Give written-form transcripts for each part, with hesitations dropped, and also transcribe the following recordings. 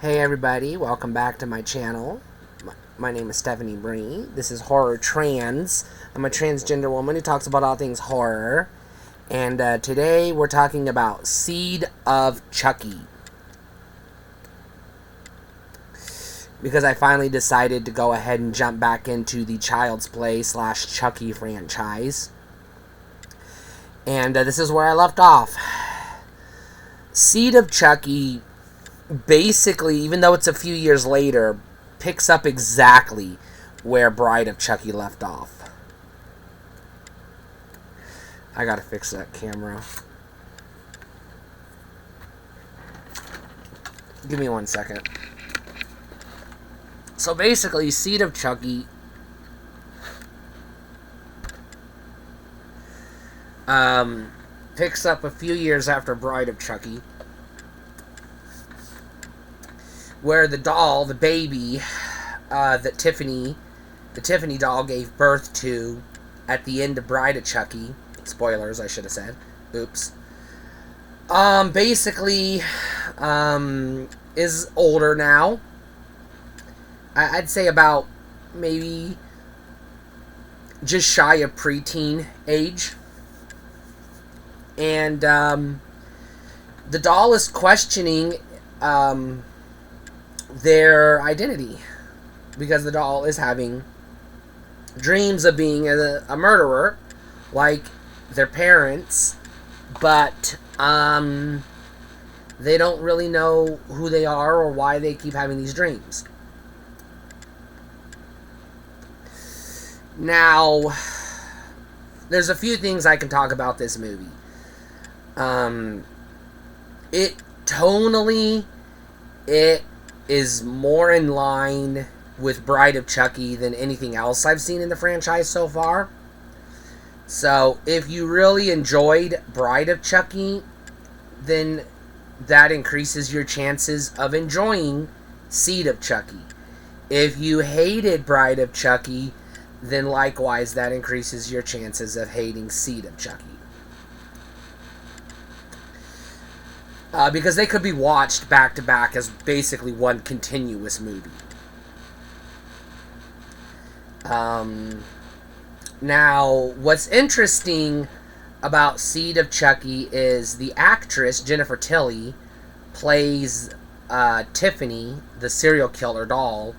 Hey everybody, welcome back to my channel. My name is Stephanie Bree. This is Horror Trans. I'm a transgender woman who talks about all things horror. And today we're talking about Seed of Chucky. Because I finally decided to go ahead and jump back into the Child's Play / Chucky franchise. And this is where I left off. Seed of Chucky, basically, even though it's a few years later, picks up exactly where Bride of Chucky left off. I gotta fix that camera. Give me 1 second. So basically, Seed of Chucky picks up a few years after Bride of Chucky, where the doll, the baby, that the Tiffany doll gave birth to at the end of Bride of Chucky, spoilers, I should have said, oops, basically, is older now. I'd say about maybe just shy of preteen age. And the doll is questioning their identity, because the doll is having dreams of being a murderer like their parents, but they don't really know who they are or why they keep having these dreams. Now, there's a few things I can talk about this movie. It tonally, it is more in line with Bride of Chucky than anything else I've seen in the franchise so far. So, if you really enjoyed Bride of Chucky, then that increases your chances of enjoying Seed of Chucky. If you hated Bride of Chucky, then likewise that increases your chances of hating Seed of Chucky. Because they could be watched back to back as basically one continuous movie. Now, what's interesting about Seed of Chucky is the actress, Jennifer Tilly, plays Tiffany, the serial killer doll,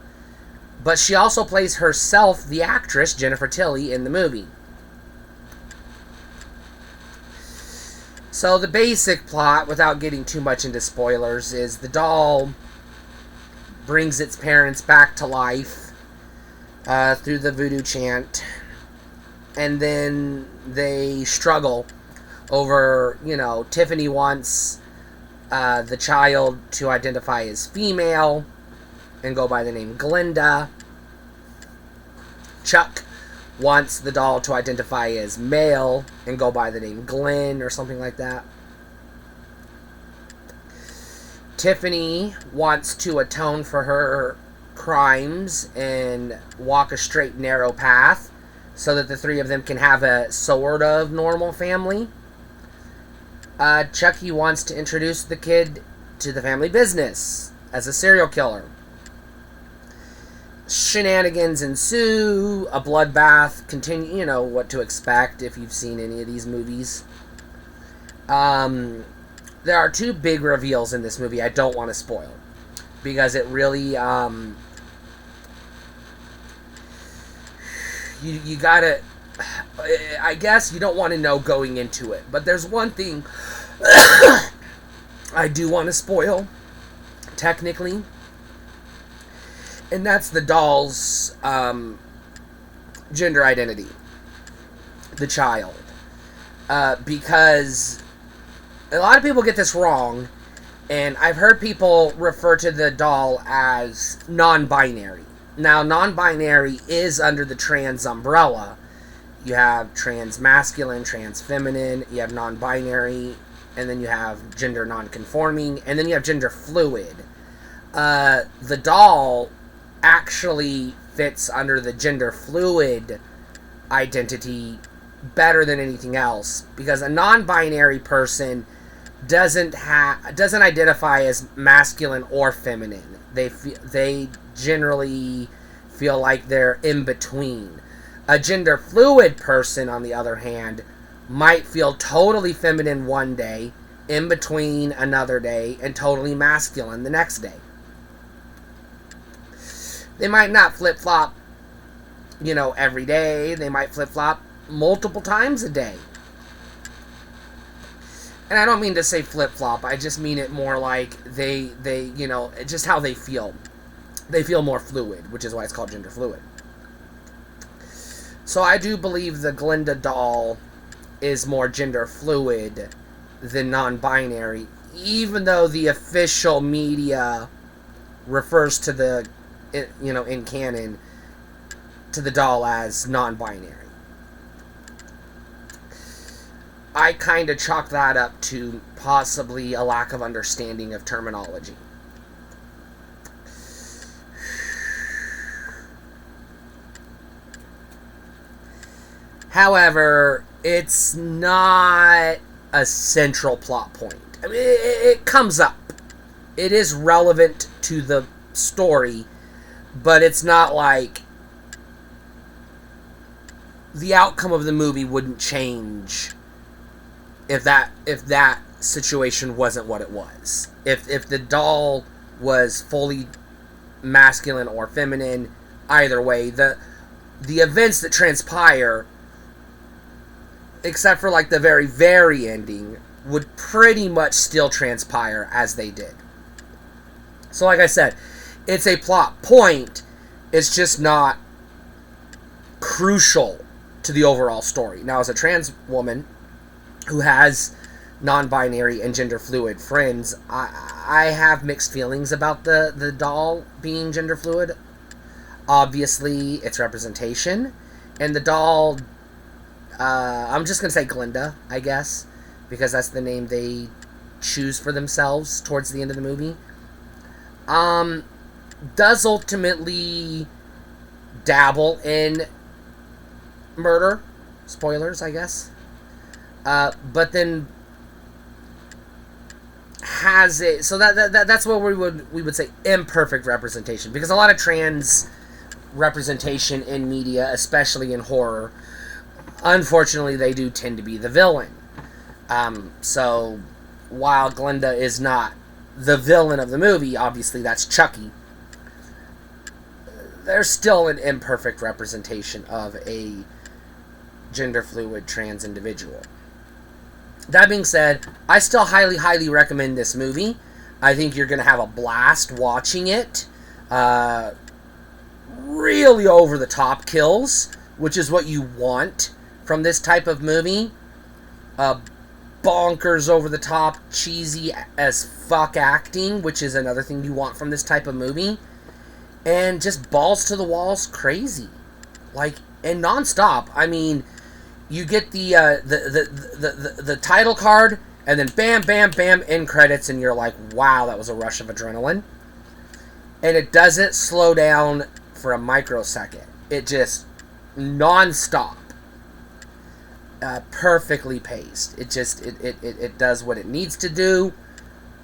but she also plays herself, the actress, Jennifer Tilly, in the movie. So the basic plot, without getting too much into spoilers, is the doll brings its parents back to life through the voodoo chant, and then they struggle over, Tiffany wants the child to identify as female and go by the name Glinda. Chuck wants the doll to identify as male and go by the name Glenn or something like that. Tiffany wants to atone for her crimes and walk a straight, narrow path so that the three of them can have a sort of normal family. Chucky wants to introduce the kid to the family business as a serial killer. Shenanigans ensue, a bloodbath continue, you know what to expect if you've seen any of these movies. There are two big reveals in this movie I don't want to spoil, because it really, you gotta, I guess you don't want to know going into it, but there's one thing I do want to spoil, technically, and that's the doll's gender identity, the child, because a lot of people get this wrong, and I've heard people refer to the doll as non-binary. Now, non-binary is under the trans umbrella. You have trans masculine, trans feminine, you have non-binary, and then you have gender non-conforming, and then you have gender fluid. The doll actually fits under the gender fluid identity better than anything else, because a non-binary person doesn't identify as masculine or feminine. They generally feel like they're in between. A gender fluid person, on the other hand, might feel totally feminine one day, in between another day, and totally masculine the next day. They might not flip-flop, every day. They might flip-flop multiple times a day. And I don't mean to say flip-flop. I just mean it more like they just how they feel. They feel more fluid, which is why it's called gender fluid. So I do believe the Glinda doll is more gender fluid than non-binary, even though the official media refers to the, in canon, to the doll as non-binary. I kind of chalk that up to possibly a lack of understanding of terminology. However, it's not a central plot point. I mean, it comes up. It is relevant to the story, but it's not like the outcome of the movie wouldn't change if that situation wasn't what it was. If the doll was fully masculine or feminine, either way, the events that transpire, except for like the very, very ending, would pretty much still transpire as they did. So like I said, it's a plot point. It's just not crucial to the overall story. Now, as a trans woman who has non-binary and gender fluid friends, I have mixed feelings about the doll being gender fluid. Obviously, it's representation. And the doll, I'm just going to say Glinda, I guess, because that's the name they choose for themselves towards the end of the movie, does ultimately dabble in murder. Spoilers, I guess. But then has it, so that's what we would say imperfect representation, because a lot of trans representation in media, especially in horror, unfortunately they do tend to be the villain. So while Glinda is not the villain of the movie, obviously that's Chucky, there's still an imperfect representation of a gender fluid trans individual. That being said, I still highly, highly recommend this movie. I think you're going to have a blast watching it. Really over-the-top kills, which is what you want from this type of movie. Bonkers over-the-top, cheesy as fuck acting, which is another thing you want from this type of movie. And just balls to the walls crazy. And non-stop. I mean, you get the title card, and then bam, bam, bam, end credits, and you're like, wow, that was a rush of adrenaline. And it doesn't slow down for a microsecond. It just non-stop. Perfectly paced. It just, it does what it needs to do.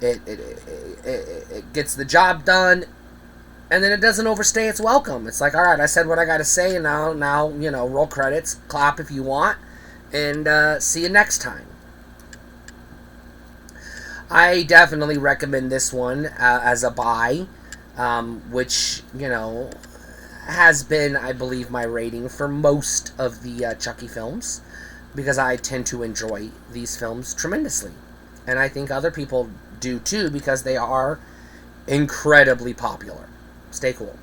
It gets the job done. And then it doesn't overstay its welcome. It's like, all right, I said what I got to say, and now, roll credits, clap if you want, and see you next time. I definitely recommend this one as a buy, which, has been, I believe, my rating for most of the Chucky films, because I tend to enjoy these films tremendously. And I think other people do too, because they are incredibly popular. Stay cool.